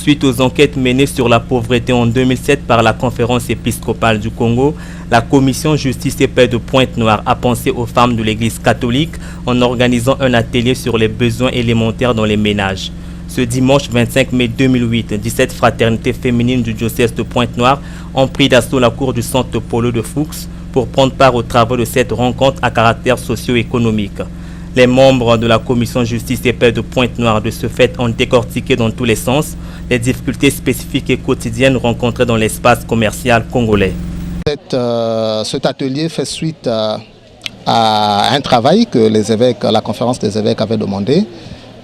Suite aux enquêtes menées sur la pauvreté en 2007 par la Conférence épiscopale du Congo, la commission Justice et Paix de Pointe-Noire a pensé aux femmes de l'Église catholique en organisant un atelier sur les besoins élémentaires dans les ménages. Ce dimanche 25 mai 2008, 17 fraternités féminines du diocèse de Pointe-Noire ont pris d'assaut la cour du centre Polo de Fuchs pour prendre part aux travaux de cette rencontre à caractère socio-économique. Les membres de la commission Justice et Paix de Pointe-Noire de ce fait ont décortiqué dans tous les sens les difficultés spécifiques et quotidiennes rencontrées dans l'espace commercial congolais. Cet atelier fait suite à un travail que les évêques, la conférence des évêques avait demandé.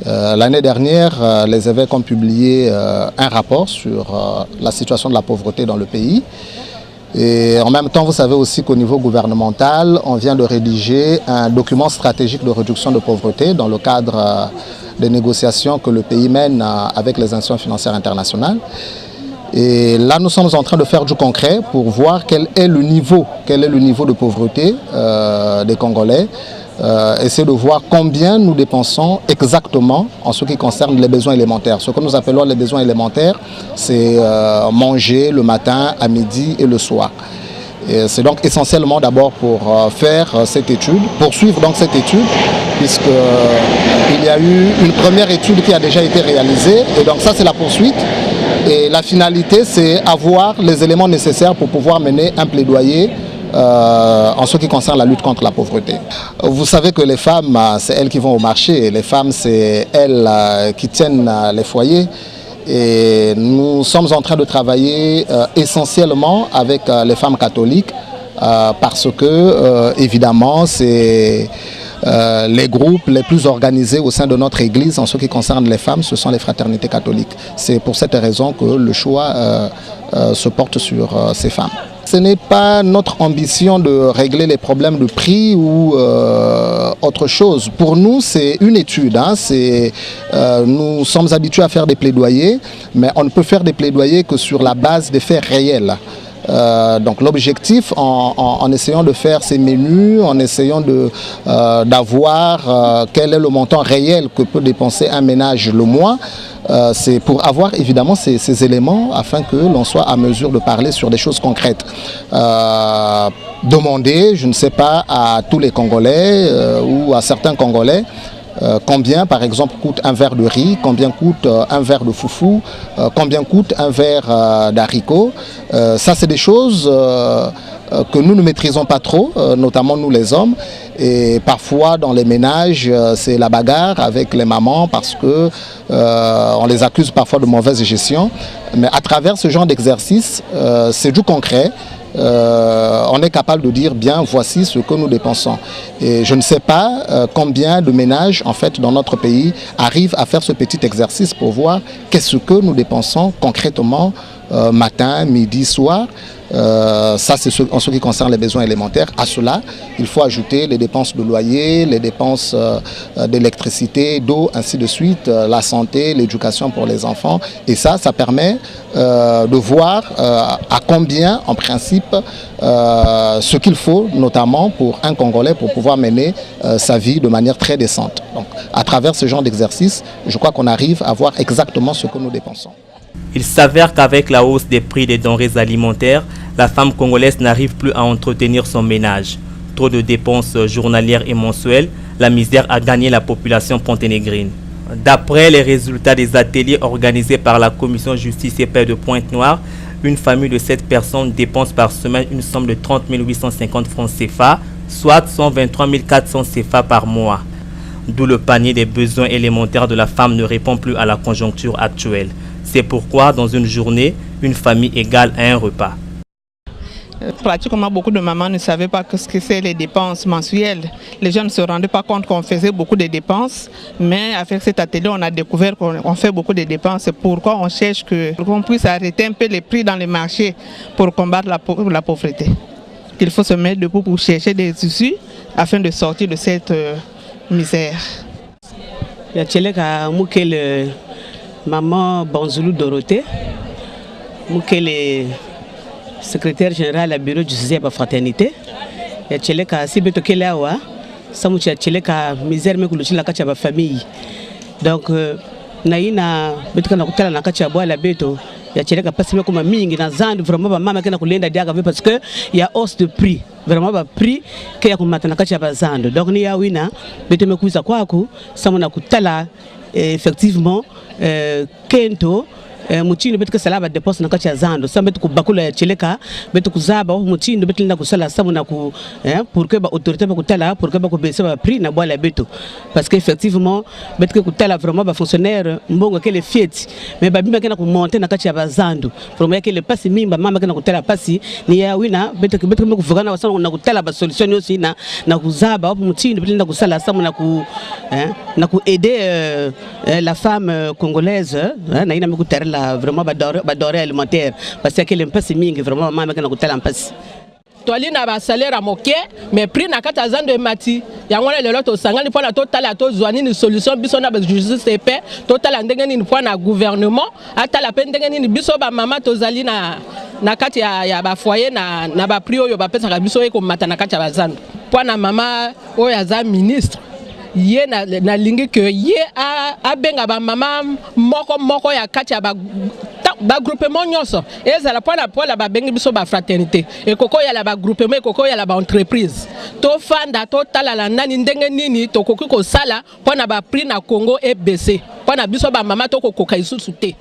L'année dernière, les évêques ont publié un rapport sur la situation de la pauvreté dans le pays. Et en même temps, vous savez aussi qu'au niveau gouvernemental, on vient de rédiger un document stratégique de réduction de pauvreté dans le cadre des négociations que le pays mène avec les institutions financières internationales. Et là, nous sommes en train de faire du concret pour voir quel est le niveau de pauvreté des Congolais. Essayer de voir combien nous dépensons exactement en ce qui concerne les besoins élémentaires. Ce que nous appelons les besoins élémentaires, c'est manger le matin, à midi et le soir. C'est donc essentiellement d'abord pour faire cette étude, poursuivre donc cette étude, puisqu'il y a eu une première étude qui a déjà été réalisée, et donc ça c'est la poursuite. Et la finalité, c'est avoir les éléments nécessaires pour pouvoir mener un plaidoyer en ce qui concerne la lutte contre la pauvreté. Vous savez que les femmes, c'est elles qui vont au marché, les femmes, c'est elles qui tiennent les foyers. Et nous sommes en train de travailler essentiellement avec les femmes catholiques parce que, évidemment, c'est les groupes les plus organisés au sein de notre Église en ce qui concerne les femmes, ce sont les fraternités catholiques. C'est pour cette raison que le choix se porte sur ces femmes. Ce n'est pas notre ambition de régler les problèmes de prix ou autre chose. Pour nous, c'est une étude. Nous sommes habitués à faire des plaidoyers, mais on ne peut faire des plaidoyers que sur la base des faits réels. Donc l'objectif en essayant de faire ces menus, en essayant d'avoir quel est le montant réel que peut dépenser un ménage le mois, c'est pour avoir évidemment ces éléments afin que l'on soit à mesure de parler sur des choses concrètes. Demander, je ne sais pas, à tous les Congolais ou à certains Congolais, combien par exemple coûte un verre de riz, combien coûte un verre de foufou, combien coûte un verre d'haricots. Ça c'est des choses que nous ne maîtrisons pas trop, notamment nous les hommes. Et parfois dans les ménages, c'est la bagarre avec les mamans parce que on les accuse parfois de mauvaise gestion. Mais à travers ce genre d'exercice, c'est du concret. On est capable de dire bien voici ce que nous dépensons. Et je ne sais pas combien de ménages en fait dans notre pays arrivent à faire ce petit exercice pour voir qu'est-ce que nous dépensons concrètement matin, midi, soir. Ça c'est en ce qui concerne les besoins élémentaires. À cela, il faut ajouter les dépenses de loyer, les dépenses d'électricité, d'eau, ainsi de suite, la santé, l'éducation pour les enfants. Et ça permet de voir à combien, en principe, ce qu'il faut, notamment pour un Congolais, pour pouvoir mener sa vie de manière très décente. Donc, à travers ce genre d'exercice, je crois qu'on arrive à voir exactement ce que nous dépensons. Il s'avère qu'avec la hausse des prix des denrées alimentaires, la femme congolaise n'arrive plus à entretenir son ménage. Trop de dépenses journalières et mensuelles, la misère a gagné la population ponténégrine. D'après les résultats des ateliers organisés par la commission Justice et Paix de Pointe-Noire, une famille de 7 personnes dépense par semaine une somme de 30 850 francs CFA, soit 123 400 CFA par mois. D'où le panier des besoins élémentaires de la femme ne répond plus à la conjoncture actuelle. C'est pourquoi, dans une journée, une famille égale à un repas. Pratiquement, beaucoup de mamans ne savaient pas ce que c'est les dépenses mensuelles. Les gens ne se rendaient pas compte qu'on faisait beaucoup de dépenses. Mais avec cet atelier, on a découvert qu'on fait beaucoup de dépenses. C'est pourquoi on cherche qu'on puisse arrêter un peu les prix dans les marchés pour combattre la pauvreté. Il faut se mettre debout pour chercher des issues afin de sortir de cette misère. Maman Banzoulou Dorothée, le secrétaire général à bureau du justice à fraternité. Ya cheleka sibeto kelewa, samu cheleka misère me kuluchila kacha ba famille. Donc na ina betuka na kutala na kati ya bwala beto ya cheleka pasi kama mingi na zandu vraiment ba mama kana kulenda diaga parce que il y a hausse de prix vraiment ba prix ke ya kumata na kati ya bazando donc ni ya wina beto mekuisa kwako sama na kutala effectivement kento muchindo betu salaba deposit na kati ya zando samba betu kubakula ya cheleka betu kuzaba muchindo betu linda kusala samu na ku pour que ba autorité ba kutala pour que ba ko baisser ba prix na bois la betu parce que effectivement betu kutala vraiment ba fonctionnaire mbongo que les fieti mais ba bimba kana ku monter na kati ya bazando vraiment que le pasi mimba mama kana kutala pasi ni ya wina betu ku vugana wasana na kutala ba solution yosi na kuzaba muchindo betu linda kusala samu na ku aider la femme congolaise na ina mekutara vraiment badore alimentaire parce que les mpasi mingi vraiment mama kana kutala mpasi toali na ba salaire moke mais prix na kata zando emati yango le lelo to sangani pona totala to zwani ni solution biso na ba justice paix totala ndenge ni pona gouvernement atala pe ndenge ni biso ba mama tozali na kati ya ba foyer na ba prix oyo ba pesa ka biso eko mata na kati ya bazando pona mama oyo aza ministre ye na lingi que ye a benga ba mama moko ya kati ya ba groupement nyonso ezala pola ba bengi biso ba fraternité et koko ya la ba groupement koko ya la ba entreprise to fanda to tala la nani ndenge nini to koki ko sala pona ba prix na Congo et baissé pona biso ba mama to koka isusu te.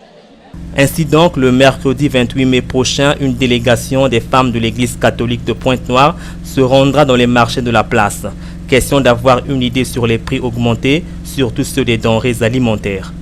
Ainsi donc, le mercredi 28 mai prochain, une délégation des femmes de l'église catholique de Pointe-Noire se rendra dans les marchés de la place. Question d'avoir une idée sur les prix augmentés, surtout ceux des denrées alimentaires.